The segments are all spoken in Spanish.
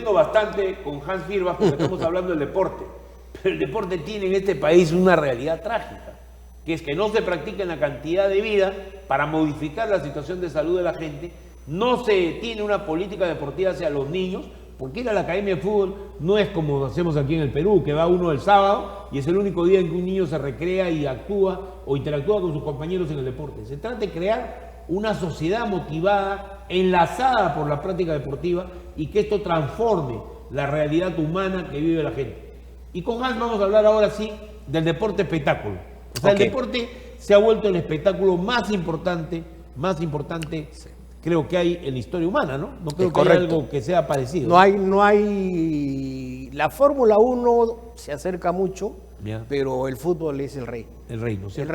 entiendo bastante con Hans Firbach porque estamos hablando del deporte, pero el deporte tiene en este país una realidad trágica, que es que no se practica en la cantidad de vida para modificar la situación de salud de la gente, no se tiene una política deportiva hacia los niños, porque ir a la academia de fútbol no es como hacemos aquí en el Perú, que va uno el sábado y es el único día en que un niño se recrea y actúa o interactúa con sus compañeros en el deporte. Se trata de crear una sociedad motivada, enlazada por la práctica deportiva y que esto transforme la realidad humana que vive la gente. Y con Hans vamos a hablar ahora sí del deporte espectáculo. O sea, el deporte se ha vuelto el espectáculo más importante sí, creo que hay en la historia humana, ¿no? No creo que haya algo que sea parecido. No hay... La Fórmula 1 se acerca mucho, pero el fútbol es el rey. El rey, ¿no? El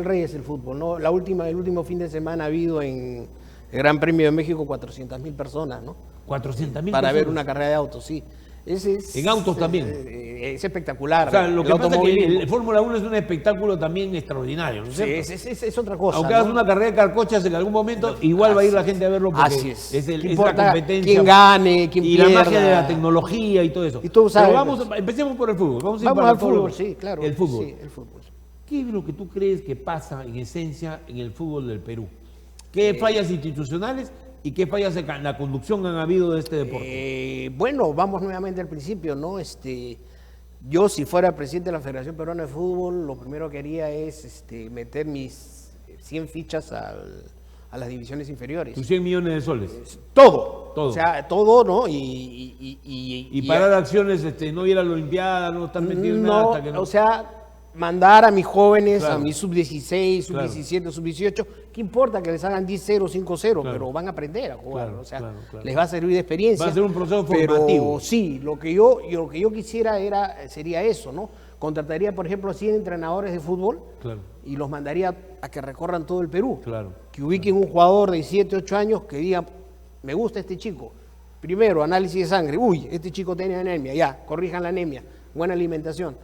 rey es el fútbol, ¿no? El último fin de semana ha habido en el Gran Premio de México 400.000 personas, ¿no? 400.000 para ver una carrera de autos, sí. En autos también. Es espectacular. O sea, lo que pasa es que el Fórmula 1 es un espectáculo también extraordinario, ¿no es cierto? Es otra cosa. Aunque hagas una carrera de carcochas en algún momento, igual va a ir la gente a verlo porque es la competencia. Quién gane, quién pierda. Y la magia de la tecnología y todo eso. Y tú sabes, pero empecemos por el fútbol. Vamos al fútbol, sí, claro. El fútbol. Sí, el fútbol. ¿Qué es lo que tú crees que pasa en esencia en el fútbol del Perú? ¿Qué fallas institucionales y qué fallas en la conducción han habido de este deporte? Bueno, vamos nuevamente al principio, ¿no? Yo, si fuera presidente de la Federación Peruana de Fútbol, lo primero que haría es meter mis 100 fichas a las divisiones inferiores. ¿Tus 100 millones de soles? Todo. O sea, todo, ¿no? Y parar acciones, no ir a la Olimpiada, no estar metido en nada hasta que no. O sea, mandar a mis jóvenes, claro, a mis sub-16, sub-17, sub-18, ¿qué importa que les hagan 10-0, 5-0? Claro. Pero van a aprender a jugar, o sea, les va a servir de experiencia. Va a ser un proceso formativo. Pero sí, lo que yo quisiera sería eso, ¿no? Contrataría, por ejemplo, 100 entrenadores de fútbol y los mandaría a que recorran todo el Perú. Que ubiquen un jugador de 7, 8 años que diga, me gusta este chico. Primero, análisis de sangre. Uy, este chico tiene anemia, ya, corrijan la anemia. Buena alimentación.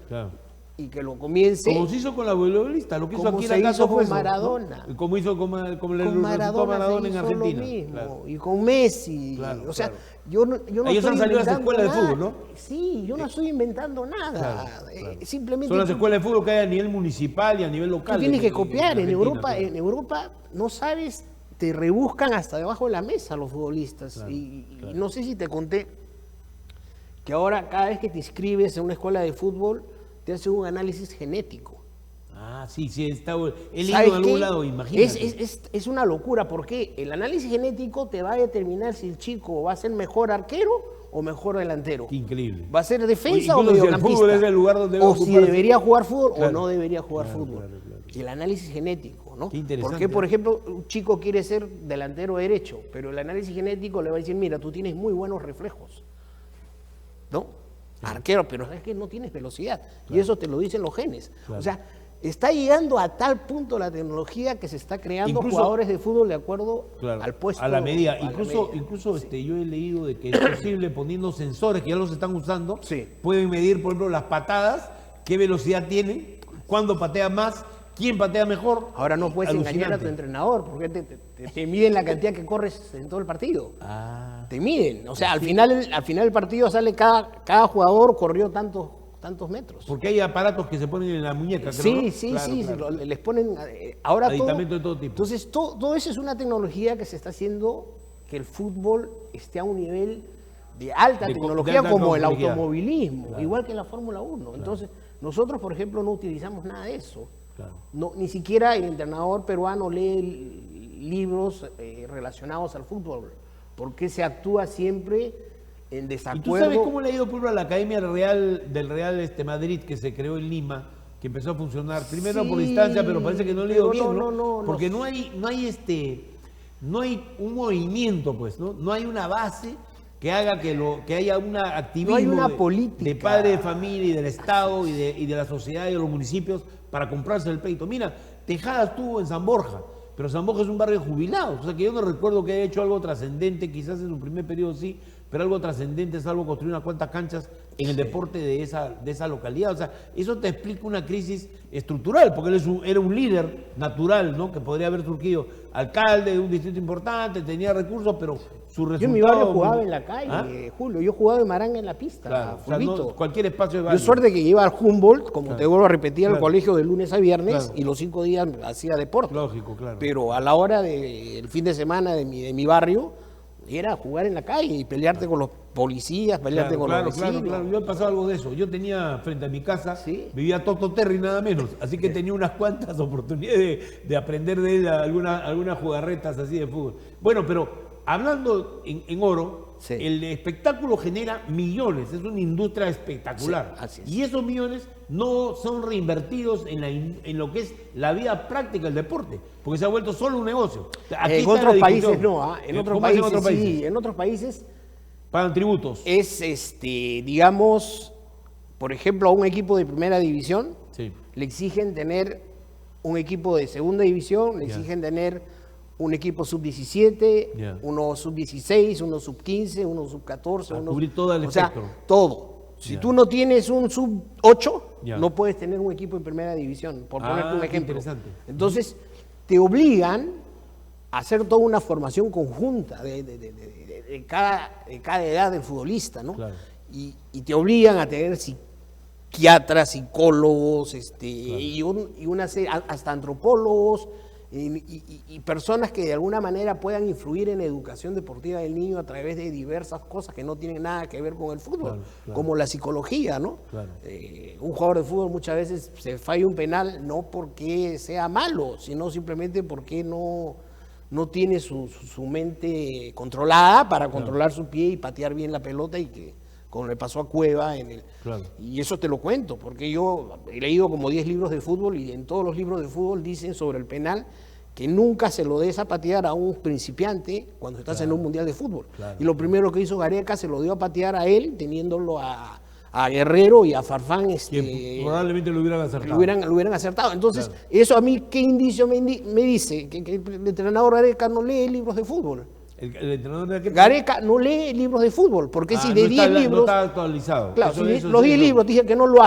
Y que lo comience. Como se hizo con la voleibolista, lo que hizo aquí en caso fue Maradona. ¿No? Como hizo con Maradona en Argentina. Lo mismo. Y con Messi. O sea, yo no ellos han salido a las escuelas de fútbol, ¿no? Sí, yo no estoy inventando nada. Simplemente. Son las escuelas de fútbol que hay a nivel municipal y a nivel local. Tú tienes que copiar. En Europa, no sabes, te rebuscan hasta debajo de la mesa los futbolistas. Y no sé si te conté que ahora cada vez que te inscribes en una escuela de fútbol, te hace un análisis genético. Ah, sí, está. He leído en algún lado, imagínate. Es una locura, porque el análisis genético te va a determinar si el chico va a ser mejor arquero o mejor delantero. Qué increíble. ¿Va a ser defensa o mediocampista? Si el fútbol es el lugar donde o si debería jugar fútbol o no debería jugar fútbol. El análisis genético, ¿no? Qué interesante. Porque, por ejemplo, un chico quiere ser delantero derecho, pero el análisis genético le va a decir, mira, tú tienes muy buenos reflejos, ¿no? Arquero, pero es que no tienes velocidad. Y eso te lo dicen los genes. O sea, está llegando a tal punto la tecnología que se está creando jugadores de fútbol de acuerdo al puesto. A la medida. Incluso yo he leído de que es posible poniendo sensores que ya los están usando, pueden medir, por ejemplo, las patadas, qué velocidad tienen, cuándo patea más, quién patea mejor. Ahora no puedes engañar a tu entrenador, porque te miden la cantidad que corres en todo el partido. Te miden. O sea, al final del partido sale cada jugador corrió tantos metros. Porque hay aparatos que se ponen en la muñeca, creo, Sí, ¿no? les ponen ahora aditamentos de todo tipo. Entonces, todo eso es una tecnología que se está haciendo que el fútbol esté a un nivel de alta tecnología como el automovilismo, igual que la Fórmula 1. Entonces, nosotros, por ejemplo, no utilizamos nada de eso. No, ni siquiera el entrenador peruano lee libros relacionados al fútbol, porque se actúa siempre en desacuerdo. ¿Y tú sabes cómo le ha ido a la Academia del Real Madrid, que se creó en Lima, que empezó a funcionar primero por distancia, pero parece que no le ha ido bien, ¿no? Porque no hay un movimiento, pues, ¿no? No hay una base que haga que haya un activismo, no hay una política de padre de familia y del Estado y de la sociedad y de los municipios para comprarse el pleito. Mira, Tejada estuvo en San Borja, pero San Borja es un barrio de jubilados, o sea que yo no recuerdo que haya hecho algo trascendente, quizás en su primer periodo sí, pero algo trascendente es algo construir unas cuantas canchas en el deporte de esa localidad. O sea, eso te explica una crisis estructural, porque él era un líder natural, ¿no? Que podría haber surgido alcalde de un distrito importante, tenía recursos, pero su resultado. Yo en mi barrio jugaba en la calle, Julio. Yo jugaba de maranga en la pista, Claro, o sea, no, cualquier espacio de Yo válido. suerte que iba al Humboldt, como te vuelvo a repetir, al colegio de lunes a viernes, Claro. y los 5 días hacía deporte. Lógico, claro. Pero a la hora del fin de semana de mi barrio, era jugar en la calle y pelearte con los policías, pelearte con los vecinos. Claro. Yo he pasado algo de eso. Yo tenía frente a mi casa, ¿Sí? vivía Toto Terry nada menos, así que tenía unas cuantas oportunidades de aprender de él algunas jugarretas así de fútbol. Bueno, pero hablando en oro, Sí. el espectáculo genera millones, es una industria espectacular. Sí, así es. Y esos millones no son reinvertidos en lo que es la vida práctica del deporte, porque se ha vuelto solo un negocio. Aquí En está otros la países discusión. no, en otros ¿Cómo es países sí, en otros países Pagan tributos. es, digamos, por ejemplo, a un equipo de primera división Sí. le exigen tener un equipo de segunda división, le Ya. exigen tener un equipo sub-17, Ya. uno sub-16, uno sub-15, uno sub-14, A uno cubrir todo el o sea, espectro. todo. Si Ya. tú no tienes un sub-8, Ya. no puedes tener un equipo en primera división, por ponerte un qué ejemplo. interesante. Entonces, te obligan a hacer toda una formación conjunta de cada edad del futbolista, ¿no? Claro. Y te obligan a tener psiquiatras, psicólogos, y una serie, hasta antropólogos, y personas que de alguna manera puedan influir en la educación deportiva del niño a través de diversas cosas que no tienen nada que ver con el fútbol, Claro. como la psicología, ¿no? Claro. Un jugador de fútbol muchas veces se falla un penal no porque sea malo, sino simplemente porque no tiene su mente controlada para controlar su pie y patear bien la pelota, y que como le pasó a Cueva Claro. y eso te lo cuento, porque yo he leído como 10 libros de fútbol, y en todos los libros de fútbol dicen sobre el penal que nunca se lo des a patear a un principiante cuando estás en un mundial de fútbol. Claro. Y lo primero que hizo Gareca se lo dio a patear a él, teniéndolo a Guerrero y a Farfán, Que probablemente lo hubieran acertado. lo hubieran acertado. Entonces, eso a mí, ¿qué indicio me dice? Que el entrenador Gareca no lee libros de fútbol. El entrenador de aquel... Gareca no lee libros de fútbol, porque si de no 10 está, libros... No está actualizado. Claro, Eso- si eso- los 10 eso- libros te dicen que no lo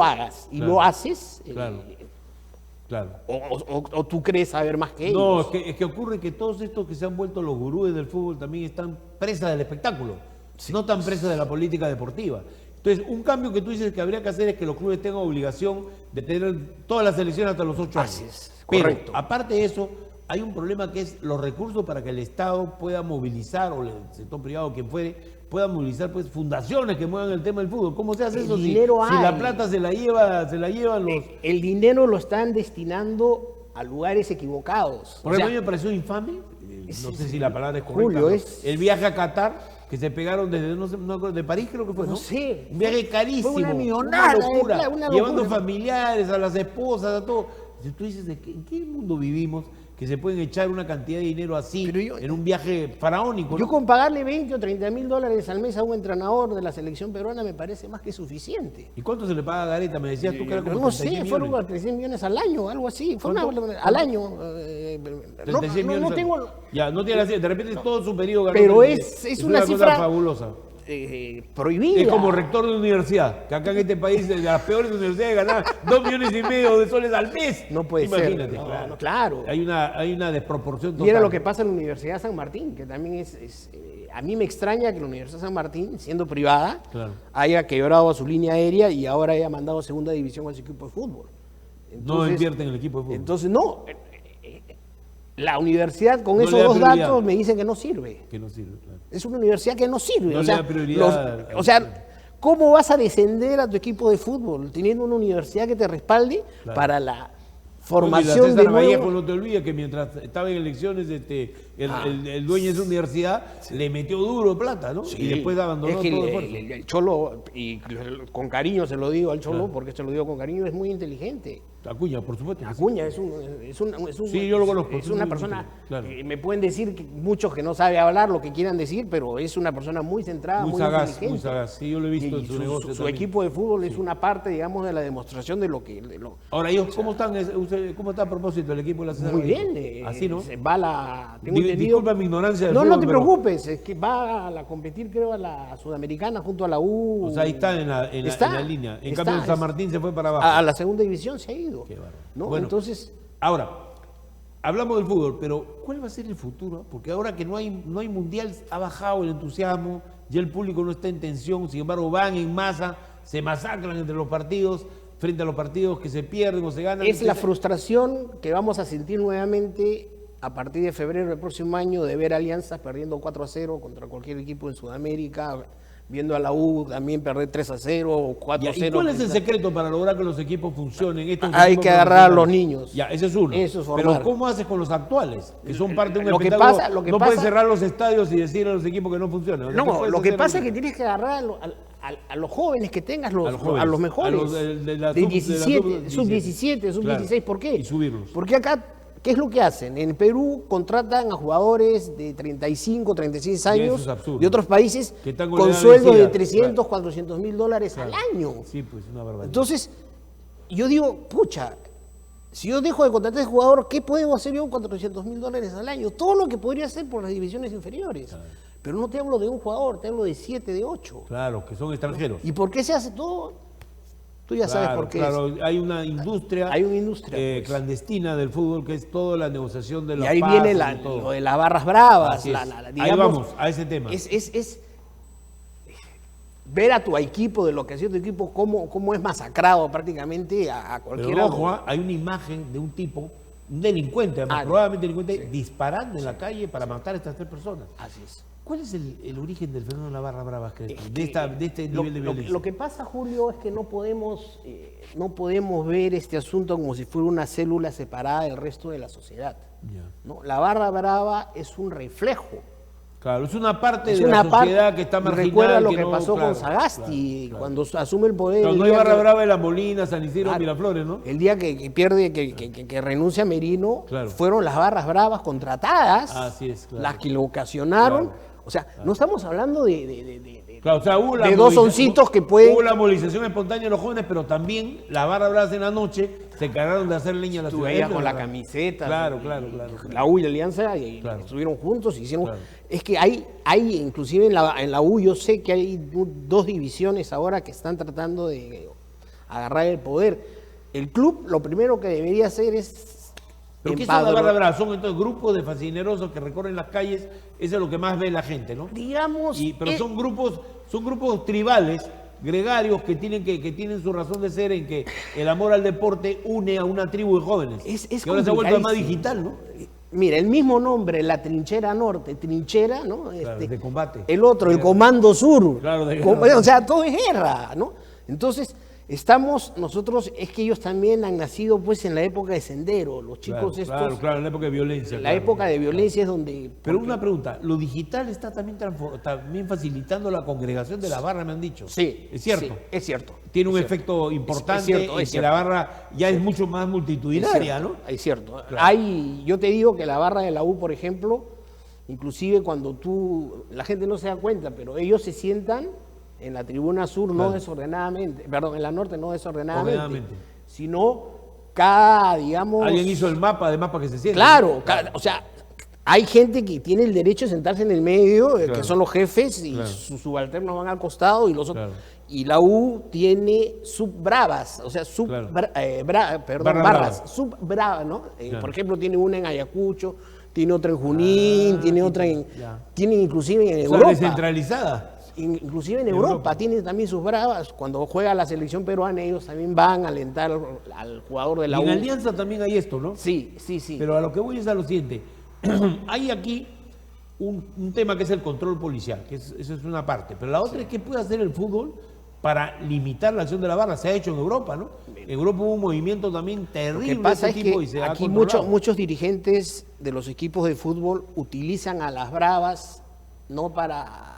hagas, y Claro. lo haces, Claro. Claro. o tú crees saber más que ellos. No, es que ocurre que todos estos que se han vuelto los gurúes del fútbol también están presas del espectáculo, no tan presas de la política deportiva. Entonces, un cambio que tú dices que habría que hacer es que los clubes tengan obligación de tener todas las selecciones hasta los 8 años. Así es, Pero, correcto. aparte de eso, hay un problema que es los recursos para que el Estado pueda movilizar, o el sector privado, quien fuere, pueda movilizar pues fundaciones que muevan el tema del fútbol. ¿Cómo se hace El eso si dinero la hay. plata se la llevan los... El dinero lo están destinando a lugares equivocados. Por O sea, ejemplo, a mí me pareció infame, no sé si la palabra es correcta, Julio, ¿no? es- el viaje a Qatar, que se pegaron desde, no sé, de París creo que fue, ¿no? No sé. Un viaje carísimo, Fue una millonada de locura, plata, una llevando locura. familiares, a las esposas, a todo. Si tú dices, ¿en qué mundo vivimos que se pueden echar una cantidad de dinero así Pero yo- en un viaje faraónico? Yo ¿no? con pagarle 20 o 30 mil dólares al mes a un entrenador de la selección peruana me parece más que suficiente. ¿Y cuánto se le paga a Gareta? Me decías tú que era como No 36 sé, fueron millones. 300 millones al año, algo así. Fue ¿Cuánto? al año. 36 millones no al- tengo... Ya, no tiene de repente todo su periodo. Pero Gareta, es una cosa cifra- fabulosa. prohibida. Es como rector de universidad, que acá en este país, de las peores universidades, ganan 2,5 millones de soles al mes. No puede Imagínate, ser. No, claro. no, claro. Hay una desproporción total. Y era lo que pasa en la Universidad San Martín, que también a mí me extraña que la Universidad San Martín, siendo privada, Claro. haya quebrado a su línea aérea y ahora haya mandado a segunda división a su equipo de fútbol. No invierte en el equipo de fútbol. Entonces, no. La universidad con No esos le da dos prioridad. datos me dicen que no sirve. Que no sirve, claro. Es una universidad que no sirve. No o le sea, da prioridad. o sea, ¿cómo vas a descender a tu equipo de fútbol teniendo una universidad que te respalde Claro. para la Bueno, y la formación de César Vallejo, nuevos? no te olvides que mientras estaba en elecciones, el dueño de esa universidad le metió duro plata, ¿no? Y después abandonó Es que todo esfuerzo. el Cholo, y con cariño se lo digo al Cholo, porque se lo digo con cariño, es muy inteligente. Acuña, por supuesto. que sí. Acuña es Sí, yo lo conozco, es sí, una muy persona, inteligente, claro. me pueden decir que muchos que no sabe hablar lo que quieran decir, pero es una persona muy centrada, Muy muy sagaz, inteligente. muy sagaz. Sí, yo lo he visto Y en su negocio su también. equipo de fútbol es una parte, digamos, de la demostración de lo que... Ahora, ellos, ¿cómo están? ¿Cómo está a propósito el equipo de la César muy Vallejo? bien. Así, ¿no? Se va a la... tengo entendido- Disculpa mi ignorancia del No, no fútbol, te pero- preocupes, es que va a competir, creo, a la Sudamericana junto a la U. O sea, ahí está en la Está, línea. En está, cambio, San Martín se fue para abajo. A la segunda división se ha ido. Qué bárbaro. ¿no? Bueno, Entonces, ahora, hablamos del fútbol, pero ¿cuál va a ser el futuro? Porque ahora que no hay mundial, ha bajado el entusiasmo, ya el público no está en tensión, sin embargo van en masa, se masacran entre los partidos, frente a los partidos que se pierden o se ganan. Es la frustración que vamos a sentir nuevamente a partir de febrero del próximo año de ver Alianza perdiendo 4-0 contra cualquier equipo en Sudamérica, viendo a la U también perder 3-0 o 4-0. ¿Y cuál es el secreto para lograr que los equipos funcionen? Hay que agarrar a los niños. Ya, ese es uno. Eso es formar. Pero ¿cómo haces con los actuales? Que son parte de un Lo que espectáculo. pasa- lo que no pasa- puedes cerrar los estadios y decir a los equipos que no funcionan. O sea, ¿qué No, puedes lo que hacer pasa es ahorita? que tienes que agarrar a los jóvenes que tengas, A los jóvenes, a los mejores. a los de la de sub- 17, sub-17, sub-16. Claro. ¿Por qué? Y subirlos. Porque acá, ¿qué es lo que hacen? En Perú contratan a jugadores de 35, 36 eso años es absurdo. de otros países Que están con con la edad sueldos de vencida. 300, Claro. 400 mil dólares Claro. al año. Sí, pues una barbaridad. Entonces, yo digo, pucha, si yo dejo de contratar a ese jugador, ¿qué puedo hacer yo con 400 mil dólares al año? Todo lo que podría hacer por las divisiones inferiores. Pero no te hablo de un jugador, te hablo de 7, de 8. Claro, que son extranjeros. ¿Y por qué se hace todo? Tú ya sabes por qué. Claro, hay una industria, Hay una industria, pues. clandestina del fútbol que es toda la negociación de Y los ahí pases viene y todo. lo de las barras bravas. Así es. Ahí digamos, vamos, a ese tema. Es ver a tu equipo, de lo que ha sido tu equipo, cómo es masacrado prácticamente a cualquier Pero ojo, hay una imagen de un tipo, un delincuente, además, probablemente delincuente, disparando en la calle para matar a estas 3 personas. Así es. ¿Cuál es el origen del fenómeno de la barra brava, crees tú? De este Lo, nivel de lo- violencia. lo que pasa, Julio, es que no podemos ver este asunto como si fuera una célula separada del resto de la sociedad. Ya. ¿No? La barra brava es un reflejo. Claro, es una parte Es de una la sociedad parte, que está y marginada. recuerda lo que que no- pasó claro, con Sagasti, claro. cuando asume el poder. Claro, el no hay día barra que- brava en La Molina, San Isidro, Claro. Miraflores, ¿no? El día que pierde, que renuncia Merino, Claro. fueron las barras bravas contratadas, Así es, claro. las que lo ocasionaron. Claro. O sea, no estamos hablando de Claro, o sea, hubo la de dos movilización- oncitos que pueden- Hubo la movilización espontánea de los jóvenes, pero también las barras bravas en la noche se encargaron de hacer leña a la tú ciudad. veías con la camiseta. Claro, y- claro. La U y la Alianza y Claro. estuvieron juntos. Hicieron, Claro. Es que hay inclusive en la U, yo sé que hay dos divisiones ahora que están tratando de agarrar el poder. El club lo primero que debería hacer es ¿Pero qué son las empadronar- barras bravas? Son entonces grupos de fascinerosos que recorren las calles, eso es lo que más ve la gente, ¿no? digamos, Pero son grupos tribales, gregarios, que tienen su razón de ser en que el amor al deporte une a una tribu de jóvenes. Es que ahora se ha vuelto más complicadísimo. digital, ¿no? Mira, el mismo nombre, la trinchera norte, trinchera, ¿no? Claro, de combate. El otro, el Guerra. comando sur. Claro, de guerra. O sea, todo es guerra, ¿no? Entonces, nosotros, es que ellos también han nacido pues en la época de Sendero, los chicos estos. Claro, en la época de violencia. La claro. época de violencia es donde... Pero porque- una pregunta, ¿lo digital está también facilitando la congregación de la barra, me han dicho? Sí. ¿Es cierto? sí, es cierto. Tiene un es cierto. efecto importante cierto, en es que cierto. la barra ya es mucho más multitudinaria, ¿no? Es cierto. Claro. Yo te digo que la barra de la U, por ejemplo, inclusive cuando la gente no se da cuenta, pero ellos se sientan en la tribuna sur no Claro. desordenadamente, perdón, en la norte no desordenadamente, Ordenadamente. sino cada, digamos... Alguien hizo el mapa, además, para que se sienta. Claro, o sea, hay gente que tiene el derecho de sentarse en el medio, Claro. que son los jefes, y Claro. sus subalternos van al costado, y los otros... Claro. Y la U tiene subbravas, o sea, Claro. barras, Barra brava. subbravas, ¿no? Claro. Por ejemplo, tiene una en Ayacucho, tiene otra en Junín, tiene otra en... ya. Tiene inclusive en O sea, Europa. descentralizada. Inclusive en Europa tiene también sus bravas. Cuando juega la selección peruana, ellos también van a alentar al jugador de la Y U. en Alianza también hay esto, ¿no? Sí. Pero a lo que voy es a lo siguiente. Hay aquí un tema que es el control policial, que eso es una parte. Pero la otra es qué puede hacer el fútbol para limitar la acción de la barra. Se ha hecho en Europa, ¿no? En Europa hubo un movimiento también Lo terrible que pasa de es ese tipo y que se ha aquí controlado. muchos dirigentes de los equipos de fútbol utilizan a las bravas no para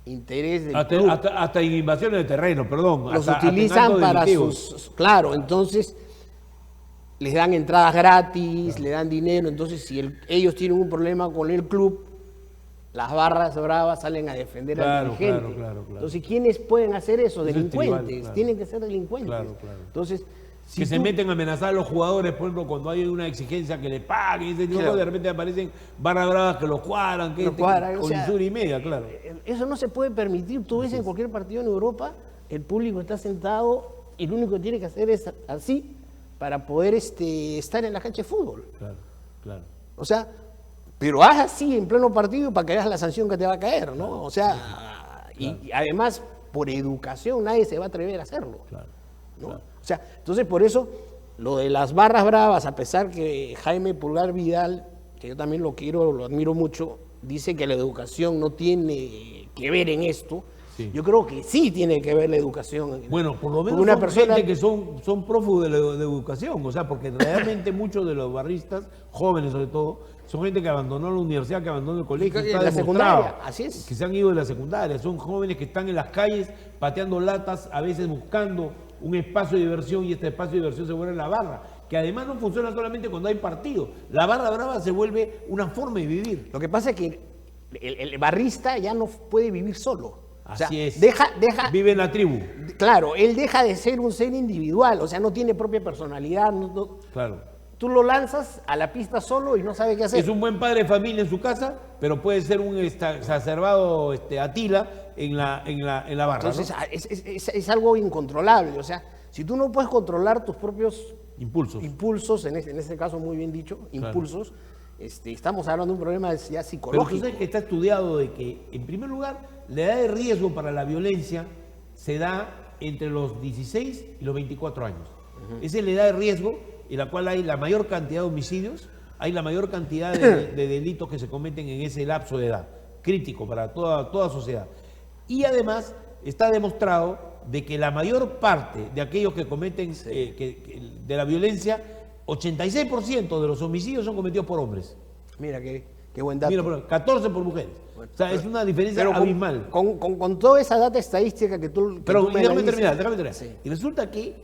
interés del club. Hasta en invasiones de terreno, perdón. Los hasta en utilizan actos para delictivos. Claro, entonces les dan entradas gratis, le dan dinero. Entonces, si ellos tienen un problema con el club, las barras bravas salen a defender al Claro, dirigente. claro. Entonces, ¿quiénes pueden hacer eso? Eso es Delincuentes. tribal, claro. Tienen que ser delincuentes. Claro. Entonces, si Que se tú- meten a amenazar a los jugadores, por ejemplo, cuando hay una exigencia que le paguen, ese tipo de Claro. cosas, de repente aparecen barras bravas que los cuadran, que Los cuadran, o con sea, lisura y media, claro. Eso no se puede permitir. Tú ves en cualquier partido en Europa, el público está sentado y lo único que tiene que hacer es así para poder estar en la cancha de fútbol. Claro. Claro. O sea, pero haz así en pleno partido para que veas la sanción que te va a caer, ¿no? O sea, y además, por educación, nadie se va a atrever a hacerlo. Claro. ¿no? Claro. O sea, entonces por eso, lo de las barras bravas, a pesar que Jaime Pulgar Vidal, que yo también lo quiero, lo admiro mucho, dice que la educación no tiene que ver en esto. Sí. Yo creo que sí tiene que ver la educación. Bueno, por lo menos una son persona gente que son prófugos de educación, o sea, porque realmente muchos de los barristas, jóvenes sobre todo, son gente que abandonó la universidad, que abandonó el colegio, está la secundaria, así es. Que se han ido de la secundaria, son jóvenes que están en las calles pateando latas, a veces buscando un espacio de diversión, y este espacio de diversión se vuelve la barra, que además no funciona solamente cuando hay partido. La barra brava se vuelve una forma de vivir. Lo que pasa es que el barrista ya no puede vivir solo. Así es. Vive en la tribu. Claro, él deja de ser un ser individual, o sea, no tiene propia personalidad. Claro. Tú lo lanzas a la pista solo y no sabe qué hacer. Es un buen padre de familia en su casa, pero puede ser un exacerbado Atila en la barra. Entonces, ¿no? es algo incontrolable. O sea, si tú no puedes controlar tus propios impulsos, en este caso muy bien dicho, impulsos, estamos hablando de un problema ya psicológico. Pero tú sabes que está estudiado de que, en primer lugar, la edad de riesgo para la violencia se da entre los 16 y los 24 años. Esa es la edad de riesgo en la cual hay la mayor cantidad de homicidios, hay la mayor cantidad de delitos que se cometen en ese lapso de edad, crítico para toda sociedad. Y además está demostrado de que la mayor parte de aquellos que cometen de la violencia, 86% de los homicidios son cometidos por hombres. Mira qué buen dato. Mira, 14 por mujeres. Bueno, o sea, es una diferencia abismal. Con toda esa data estadística que tú... Pero déjame terminar. Sí. Y resulta que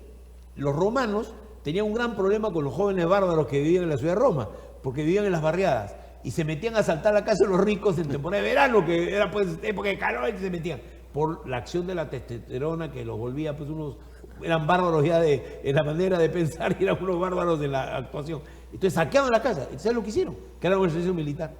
los romanos tenían un gran problema con los jóvenes bárbaros que vivían en la ciudad de Roma, porque vivían en las barriadas y se metían a asaltar la casa de los ricos en temporada de verano, que era pues época de calor, y se metían por la acción de la testosterona que los volvía pues eran bárbaros ya en la manera de pensar, y eran unos bárbaros de la actuación. Entonces saqueaban la casa. ¿Sabes lo que hicieron? Crearon el servicio militar.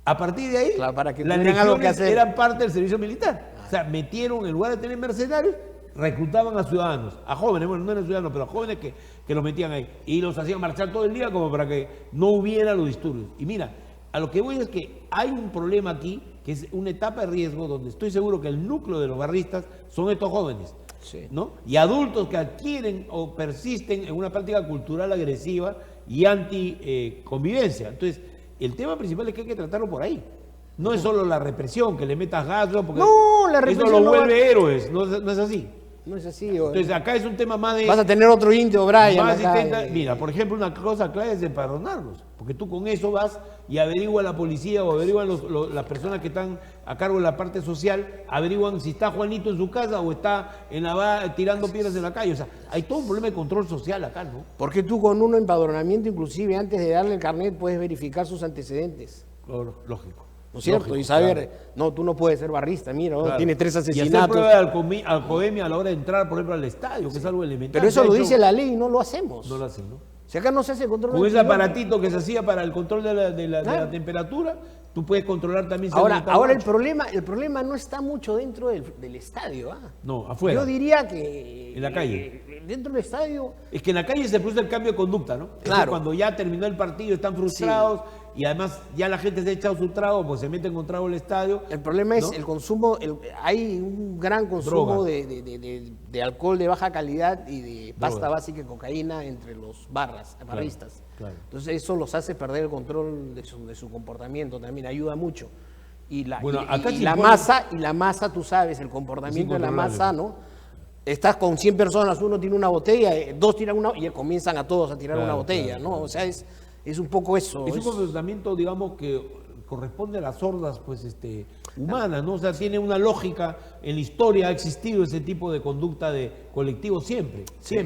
A partir de ahí, claro, para que las legiones eran parte del servicio militar. O sea, metieron, en lugar de tener mercenarios, reclutaban a ciudadanos, a jóvenes, bueno, no eran ciudadanos, pero a jóvenes que los metían ahí. Y los hacían marchar todo el día como para que no hubiera los disturbios. Y mira, a lo que voy es que hay un problema aquí, que es una etapa de riesgo donde estoy seguro que el núcleo de los barristas son estos jóvenes. Sí. ¿No? Y adultos que adquieren o persisten en una práctica cultural agresiva y anti-convivencia. Entonces, el tema principal es que hay que tratarlo por ahí. No es solo la represión, que le metas gas, porque no, la represión eso lo vuelve héroes, no es así. No es así. Entonces, acá es un tema más de... Vas a tener otro indio, Brian. Mira, por ejemplo, una cosa clave es empadronarlos, porque tú con eso vas y averigua la policía o averiguan las personas que están a cargo de la parte social, averiguan si está Juanito en su casa o está tirando piedras en la calle. O sea, hay todo un problema de control social acá, ¿no? Porque tú con un empadronamiento, inclusive antes de darle el carnet, puedes verificar sus antecedentes. Lógico. ¿No es cierto? Lógico, y saber, claro. No, tú no puedes ser barrista, mira, claro. Tiene 3 asesinatos. Y hacer prueba de alcoholemia a la hora de entrar, por ejemplo, al estadio, que es algo elemental. Pero eso lo dice la ley y no lo hacemos. No lo hacen, ¿no? Si acá no se hace control... Con ese aparatito que se hacía para el control de la temperatura, tú puedes controlar también... Ahora el problema no está mucho dentro del estadio. No, afuera. Yo diría que... En la calle. Dentro del estadio... Es que en la calle se produce el cambio de conducta, ¿no? Claro. Cuando ya terminó el partido, están frustrados... Sí. Y además ya la gente se ha echado su trago, pues se meten con trago al estadio. El problema es el consumo, hay un gran consumo de alcohol de baja calidad y de pasta básica y cocaína entre los barristas. Claro. Entonces eso los hace perder el control de su comportamiento, también ayuda mucho. Y la masa, tú sabes, el comportamiento de la masa, ¿no? Estás con 100 personas, uno tiene una botella, 2 tiran una y comienzan a todos a tirar una botella, ¿no? O sea, es un poco eso. Es un comportamiento, digamos, que corresponde a las hordas pues, humanas, ¿no? O sea, tiene una lógica, en la historia ha existido ese tipo de conducta de colectivo siempre. Sí.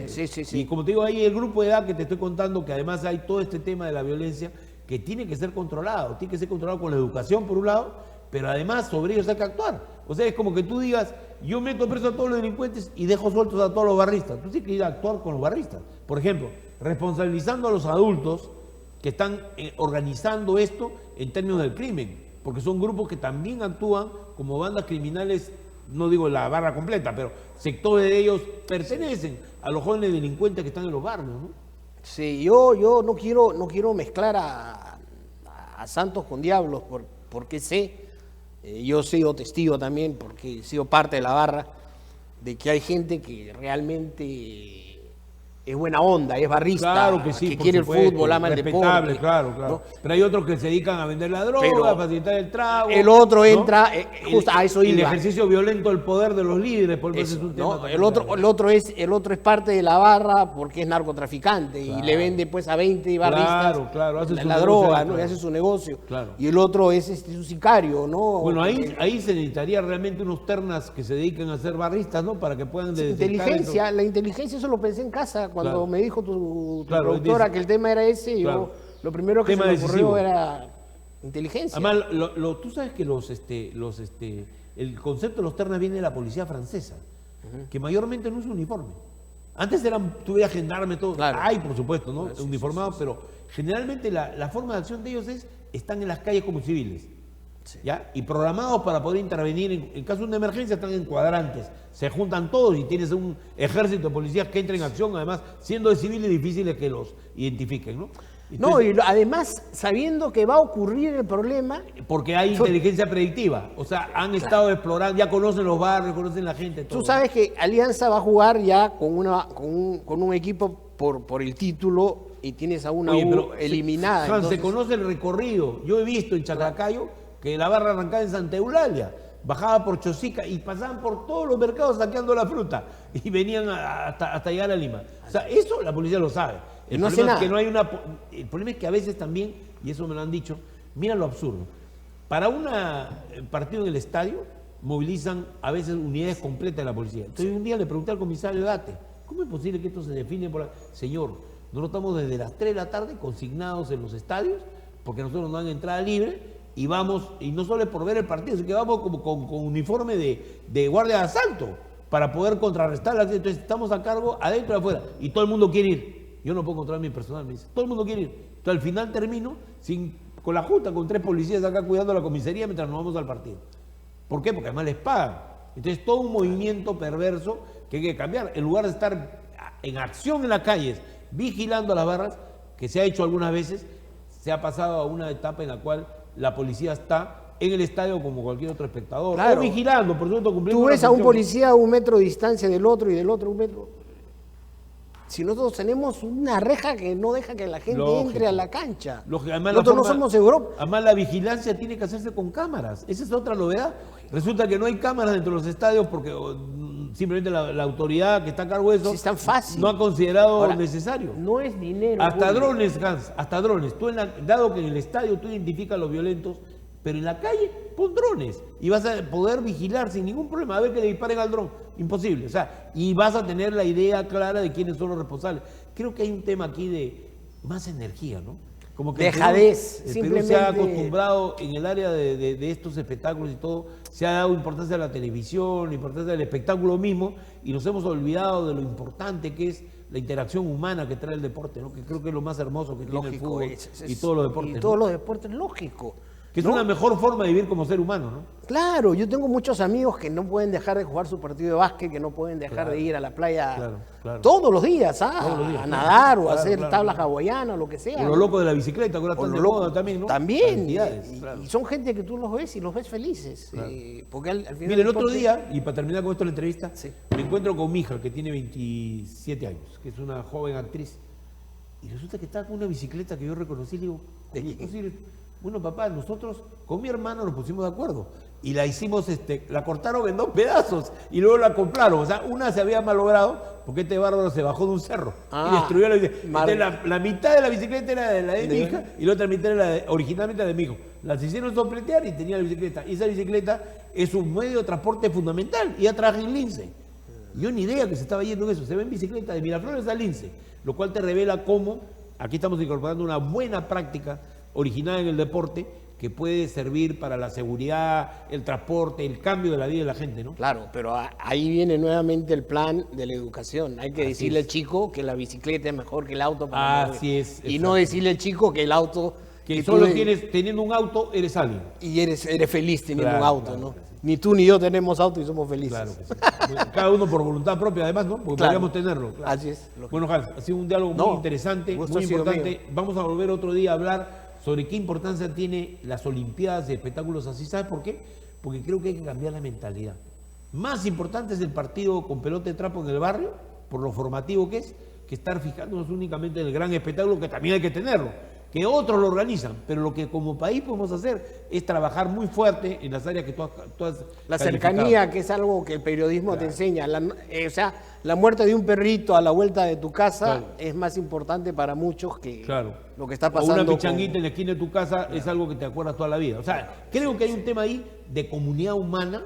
Y como te digo, hay el grupo de edad que te estoy contando, que además hay todo este tema de la violencia que tiene que ser controlado con la educación por un lado, pero además sobre ellos hay que actuar. O sea, es como que tú digas, yo meto preso a todos los delincuentes y dejo sueltos a todos los barristas. Tú tienes que ir a actuar con los barristas. Por ejemplo, responsabilizando a los adultos que están organizando esto en términos del crimen, porque son grupos que también actúan como bandas criminales, no digo la barra completa, pero sectores de ellos pertenecen a los jóvenes delincuentes que están en los barrios, ¿no? Sí, yo no quiero mezclar a santos con diablos, porque sé, yo he sido testigo también, porque he sido parte de la barra, de que hay gente que realmente es buena onda, es barrista, claro que sí, que quiere supuesto, el fútbol, ama el deporte. Claro. ¿no? Pero hay otros que se dedican a vender la droga, a facilitar el trago. El otro ¿no? entra, justo a eso iba. El ejercicio violento del poder de los líderes, por eso es un tema. ¿No? El otro es parte de la barra porque es narcotraficante y le vende pues a 20 barristas hace la droga, ¿no? Y hace su negocio. Claro. Y el otro es un sicario, ¿no? Bueno, ahí se necesitaría realmente unos ternas que se dediquen a ser barristas, ¿no? Para que puedan inteligencia, la inteligencia, eso lo pensé en casa cuando me dijo tu productora que el tema era ese. Yo lo primero que se me ocurrió era inteligencia. Además, tú sabes que el concepto de los ternas viene de la policía francesa, que mayormente no es uniforme. Antes tuve gendarme, todo. Claro. Hay, por supuesto, ¿no? Uniformados, pero generalmente la forma de acción de ellos están en las calles como civiles. Sí. ¿Ya? Y programados para poder intervenir en caso de una emergencia, están en cuadrantes, se juntan todos y tienes un ejército de policías que entra en acción, además siendo de civiles difíciles que los identifiquen, ¿no? Entonces, además sabiendo que va a ocurrir el problema. Porque hay inteligencia predictiva, o sea, han estado explorando, ya conocen los barrios, conocen la gente. Todo. Tú sabes que Alianza va a jugar ya con un equipo por el título y tienes a una eliminada. Hans, entonces, se conoce el recorrido, yo he visto en Chaclacayo que la barra arrancaba en Santa Eulalia, bajaba por Chosica y pasaban por todos los mercados saqueando la fruta y venían hasta llegar a Lima. O sea, eso la policía lo sabe. El problema es que no hay el problema es que a veces también, y eso me lo han dicho, mira lo absurdo. Para un partido en el estadio movilizan a veces unidades completas de la policía. Entonces un día le pregunté al comisario Gate, ¿cómo es posible que esto se define por Señor, nosotros estamos desde las 3 de la tarde consignados en los estadios porque nosotros nos dan entrada libre. Y vamos, y no solo es por ver el partido, sino que vamos como con uniforme de guardia de asalto para poder contrarrestar la acción. Entonces estamos a cargo adentro y afuera. Y todo el mundo quiere ir. Yo no puedo controlar mi personal, me dice. Todo el mundo quiere ir. Entonces al final termino con la junta, con 3 policías acá cuidando la comisaría mientras nos vamos al partido. ¿Por qué? Porque además les pagan. Entonces todo un movimiento perverso que hay que cambiar. En lugar de estar en acción en las calles, vigilando a las barras, que se ha hecho algunas veces, se ha pasado a una etapa en la cual la policía está en el estadio como cualquier otro espectador, o vigilando, por supuesto, cumpliendo. Tú ves a un policía a 1 metro de distancia del otro y del otro 1 metro. Si nosotros tenemos una reja que no deja que la gente entre a la cancha. Además, nosotros no somos Europa. Además, la vigilancia tiene que hacerse con cámaras. Esa es otra novedad. Resulta que no hay cámaras dentro de los estadios porque simplemente la autoridad que está a cargo de eso es tan fácil. No ha considerado necesario. No es dinero. Hasta drones, Hans, hasta drones. Dado que en el estadio tú identificas a los violentos, pero en la calle pon drones y vas a poder vigilar sin ningún problema, a ver que le disparen al dron. Imposible. O sea, y vas a tener la idea clara de quiénes son los responsables. Creo que hay un tema aquí de más energía, ¿no? Como que dejadez. El Perú se ha acostumbrado en el área de estos espectáculos y todo, se ha dado importancia a la televisión, importancia al espectáculo mismo, y nos hemos olvidado de lo importante que es la interacción humana que trae el deporte, ¿no? Que creo que es lo más hermoso que tiene el fútbol y todos los deportes. Y todos los deportes, lógico. Que es una mejor forma de vivir como ser humano, ¿no? Claro, yo tengo muchos amigos que no pueden dejar de jugar su partido de básquet, que no pueden dejar de ir a la playa todos los días, a nadar o a hacer tablas hawaianas o lo que sea. O los locos de la bicicleta, que ahora están de moda también, ¿no? También, y son gente que tú los ves y los ves felices. Porque al final mira, el otro día, y para terminar con esto la entrevista, me encuentro con mi hija, que tiene 27 años, que es una joven actriz, y resulta que está con una bicicleta que yo reconocí, y digo, ¿cómo es posible? Bueno, papá, nosotros con mi hermano nos pusimos de acuerdo y la hicimos, la cortaron en 2 pedazos y luego la compraron. O sea, una se había malogrado porque este bárbaro se bajó de un cerro y destruyó la bicicleta. La mitad de la bicicleta era de la de mi hija y la otra mitad era originalmente de mi hijo. Las hicieron sopletear y tenía la bicicleta. Y esa bicicleta es un medio de transporte fundamental. Y ella trabaja en Lince. Yo ni idea que se estaba yendo en eso. Se ve en bicicleta de Miraflores a Lince, lo cual te revela cómo aquí estamos incorporando una buena práctica original en el deporte que puede servir para la seguridad, el transporte, el cambio de la vida de la gente, ¿no? Claro, pero ahí viene nuevamente el plan de la educación. Hay que decirle al chico que la bicicleta es mejor que el auto para mover. Así es. Y no decirle al chico que el auto Que solo teniendo un auto eres alguien. Y eres feliz teniendo un auto, ¿no? Ni tú ni yo tenemos auto y somos felices. Claro que sí. Cada uno por voluntad propia, además, ¿no? Porque podríamos tenerlo. Claro. Así es. Bueno, Hans, ha sido un diálogo muy interesante, muy importante. Vamos a volver otro día a hablar sobre qué importancia tiene las Olimpiadas y espectáculos así. ¿Sabes por qué? Porque creo que hay que cambiar la mentalidad. Más importante es el partido con pelota de trapo en el barrio, por lo formativo que es, que estar fijándonos únicamente en el gran espectáculo, que también hay que tenerlo, que otros lo organizan, pero lo que como país podemos hacer es trabajar muy fuerte en las áreas que tú has la cercanía, que es algo que el periodismo te enseña. O sea, la muerte de un perrito a la vuelta de tu casa es más importante para muchos que lo que está pasando. O una pichanguita en la esquina de tu casa es algo que te acuerdas toda la vida. O sea, creo que hay un tema ahí de comunidad humana,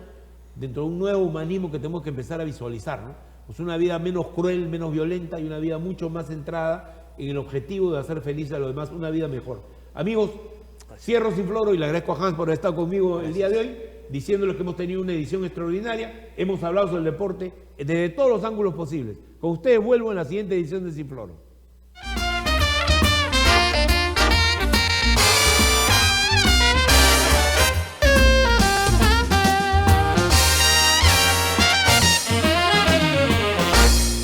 dentro de un nuevo humanismo que tenemos que empezar a visualizar, ¿no? Pues una vida menos cruel, menos violenta y una vida mucho más centrada en el objetivo de hacer feliz a los demás, una vida mejor. Amigos, cierro sin floro y le agradezco a Hans por estar conmigo el día de hoy, diciéndoles que hemos tenido una edición extraordinaria, hemos hablado sobre el deporte desde todos los ángulos posibles. Con ustedes vuelvo en la siguiente edición de Sin Floro.